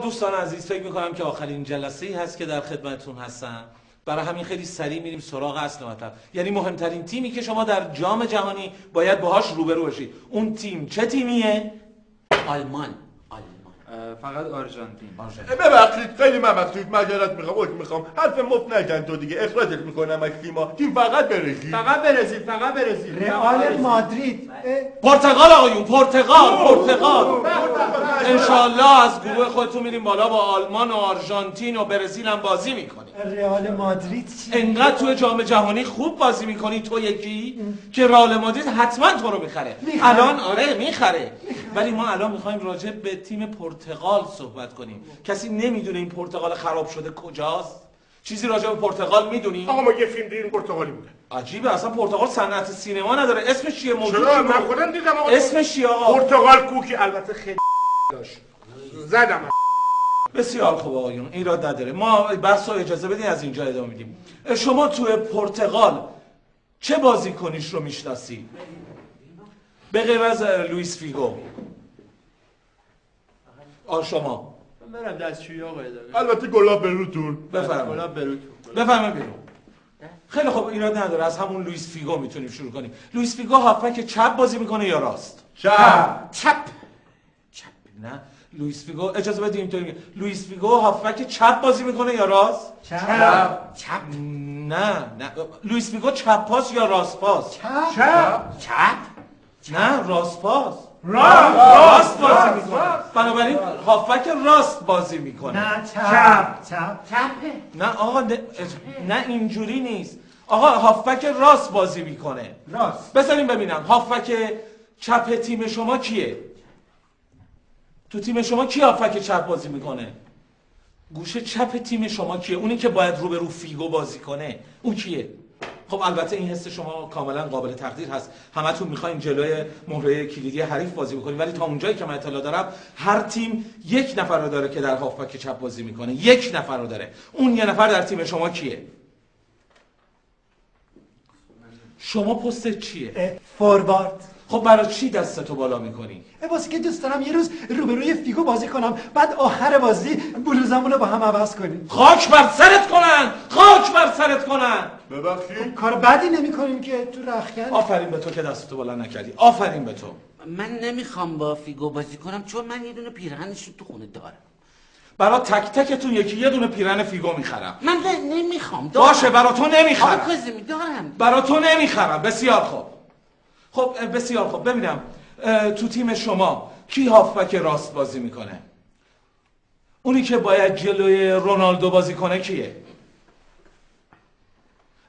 دوستان عزیز، فکر میکنم که آخرین جلسه‌ای هست که در خدمتتون هستم. برای همین خیلی سریع میریم سراغ اصل مطلب. یعنی مهمترین تیمی که شما در جام جهانی باید باهاش روبرو بشید. اون تیم چه تیمیه؟ آلمان. فقط آرژانتین. ببخشید خیلی مبخشید، معذرت میخوام حرف مفت نکن تو دیگه، اخراجت میکنم از تیم فقط برزیل. فقط برزیل. رئال مادرید. پرتغال آقایون، پرتغال. انشالله از گروه خودتون میریم بالا، با آلمان و آرژانتین و برزیل هم بازی میکنیم. رئال مادرید چی؟ انقدر توی جام جهانی خوب بازی میکنی تو یکی که رئال مادرید حتما تو رو میخره. الان آره میخره. ولی ما الان میخوایم راجع به تیم پرتغال صحبت کنیم. کسی نمیدونه این پرتغال خراب شده کجاست؟ چیزی راجع به پرتغال میدونی؟ آقا ما یه فیلم دیدیم پرتغالی بوده. عجیبه، اصلا پرتغال صنعت سینما نداره. اسمش چیه؟ چرا؟ من خودم دیدم آقا. اسمش چیه آقا؟ پرتغال کوکی، البته خیلی داشت. زدم. بسیار خوب آقایون، ایراد نداره. ما بحث رو اجازه بدین از اینجا ادامه میدیم. شما توی پرتغال چه بازیکنیش رو میشناسی؟ به غیر از لوئیس فیگو. شما برم دستشویی آقای داره. البته گلاب بروتون. بفرمایید بیرون. خیلی خوب، ایراد نداره. از همون لوئیس فیگو میتونیم شروع کنیم. لوئیس فیگو هافبک چپ بازی میکنه یا راست؟ چپ. نه، لوئیس فیگو اجازه بدید اینطوری. لوئیس فیگو هافبک چپ بازی میکنه یا راست؟ چپ. نه. لوئیس فیگو چپ پاس یا راست پاس؟ چپ. نه، راست پاس. راست بازی میکنه. بنابراین هافبک راست بازی میکنه. نه، چپ. نه آقا، نه اینجوری نیست. آقا هافبک راست بازی میکنه. راست. بذاریم ببینم هافبک چپ تیم شما کیه؟ تو تیم شما کی هافبک چپ بازی میکنه؟ گوشه چپ تیم شما کیه؟ اونی که باید رو فیگو بازی کنه اون کیه؟ خب البته این حس شما کاملا قابل تقدیر هست. همتون میخواین جلوی مهره کلیدی حریف بازی بکنید، ولی تا اونجایی که من اطلاع دارم هر تیم یک نفر رو داره که در هافبک چپ بازی میکنه. یک نفر رو داره. اون یه نفر در تیم شما کیه؟ شما پست چیه؟ فوروارد. خب برای چی دستتو بالا میکنی؟ واسه که دوست دارم یه روز روبروی فیگو بازی کنم، بعد آخر بازی بلوزمونو با هم عوض کنیم. خاک بر سرت کنن. ببخشید کار بدی نمی‌کنیم که تو رختکن. آفرین به تو که دستتو بالا نکردی. آفرین به تو. من نمیخوام با فیگو بازی کنم چون من یه دونه پیرهنش رو تو خونه دارم. برای تک تکتون یه دونه پیرهن فیگو میخرم. من نمیخوام. باشه، برای تو نمیخرم. کازمی دارم. برای تو نمیخرم. بسیار خوب. بسیار خوب. ببینم تو تیم شما کی هافبک راست بازی میکنه؟ اونی که باید جلوی رونالدو بازی کنه کیه؟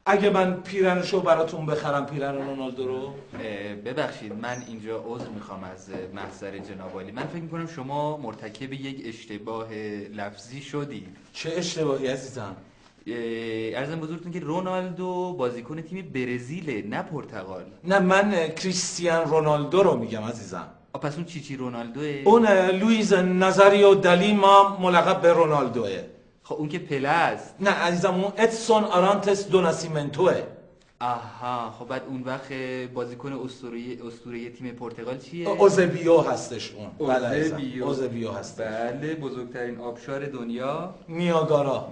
اگه من پیرنشو براتون بخرم، پیرن رونالدو رو؟ ببخشید من اینجا عذر میخوام از محضر جناب عالی. من فکر میکنم شما مرتکب یک اشتباه لفظی شدید. چه اشتباهی عزیزم؟ عرضم بزرگتون که رونالدو بازیکن تیم برزیله نه پرتغال. نه، من کریستیان رونالدو رو میگم عزیزم. پس اون چیچی رونالدوه؟ اون لوئیز نازاریو دالیما ملقب به رونالدوه. خب اون که پله است. نه عزیزم، اون ادسون آرانتس دو ناسیمنتوه. آها، خب بعد اون وقت بازیکن اسطوره تیم پرتغال چیه؟ اوزبیو هستش اون. بله اوزبیو هست. بله، بزرگترین آبشار دنیا. نیاگارا.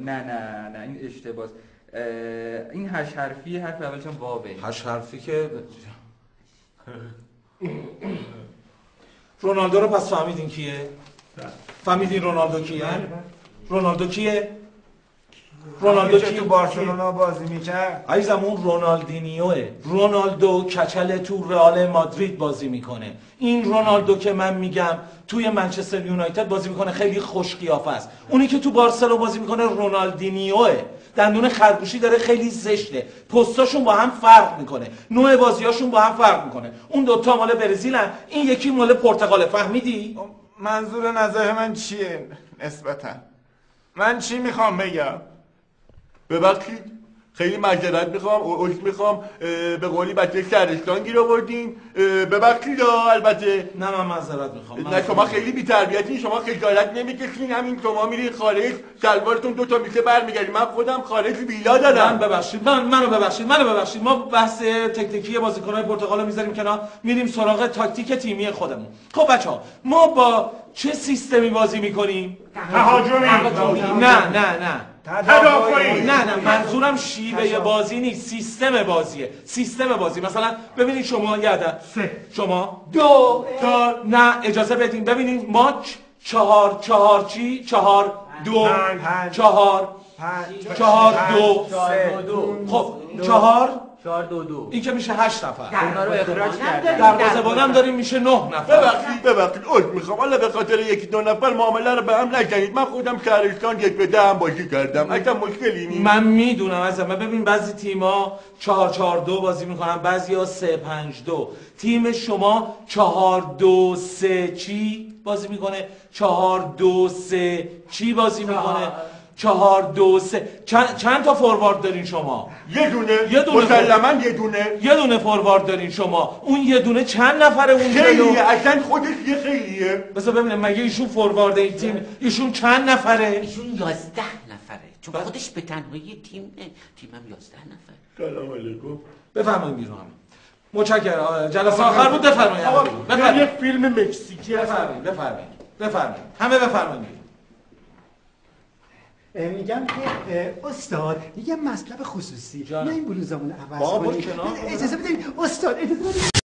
نه این اشتباهه. این 8 حرفی، حرف اولش هم واوه. 8 حرفی که رونالدو رو پس فهمیدین کیه؟ فهمیدین رونالدو کیه؟ رونالدو کیه؟ تو بارسلونا بازی میکرد؟ عزیزم اون رونالدینیوه. رونالدو کچل تو رئال مادرید بازی میکنه. این رونالدو که من میگم توی منچستر یونایتد بازی میکنه، خیلی خوش قیافه است. اونی که تو بارسلونا بازی میکنه رونالدینیوه. دندون خرگوشی داره، خیلی زشته. پستاشون با هم فرق میکنه. نوع بازیاشون با هم فرق میکنه. اون دوتا مال برزیلن، این یکی مال پرتغاله. فهمیدی؟ منظور نظر من چیه نسبتا؟ من چی میخوام بگم؟ ببخشید خیلی معذرت میخوام به قولی بچه شهرستان گیر آوردین. ببخشید البته. نه من معذرت میخوام. نه شما خیلی بی‌تربیتین، شما خجالت نمیکشین. همین شما میرین خارج شلوارتون 2 تا میشه برمیگردین. من خودم خارج ویلا دارم. منو ببخشید. ما بحث تکنیکی بازیکن‌های پرتغال رو میذاریم کنار، میریم سراغ تاکتیک تیمی خودمون. خب بچه‌ها، ما با چه سیستمی بازی میکنیم؟ تهاجمی نه تدافعی نه منظورم شیوه بازی نیست، سیستم بازیه. سیستم بازی مثلا ببینید شما یه عدد شما 2 نه اجازه بدین ببینید ماچ 4 چی 4 2 4 2 خب 4 این که میشه 8 نفر. دروازه‌بانم داریم میشه 9 نفر. ببخشید عذر میخوام، حالا به خاطر یکی دو نفر معامله رو به هم نزنید. من خودم شهرستان 1 به 10 هم بازی کردم، اصلا مشکلی نیست. من میدونم ازم. ببین بعضی تیم‌ها 4-4-2 بازی میکنن، بعضیا 3-5-2. تیم شما 4-2-3 چی بازی میکنه؟ 4-2-3 چی بازی میکنه؟ 4-2-3 چند تا فوروارد دارین شما؟ یه دونه مسلماً یه دونه فوروارد دارین شما. اون یه دونه چند نفره اون جلو؟ خیلیه، اصلا خودش یه خیلیه. بذار ببینم مگه ایشون فوروارد این تیم ایشون چند نفره؟ ایشون 11 نفره، چون خودش به تنهایی تیمم 11 نفر. سلام علیکم. بفرمایید بیرون. متشکرم. جلسه آخر بود. بفرمایید. یه فیلم مکزیکی بفرمایید. همه بفرمایید. میگم که استاد یه مطلب خصوصی، نه این بلوزمون عوض بابا کنید. کنار. اجازه بدید استاد، اجازه بدید.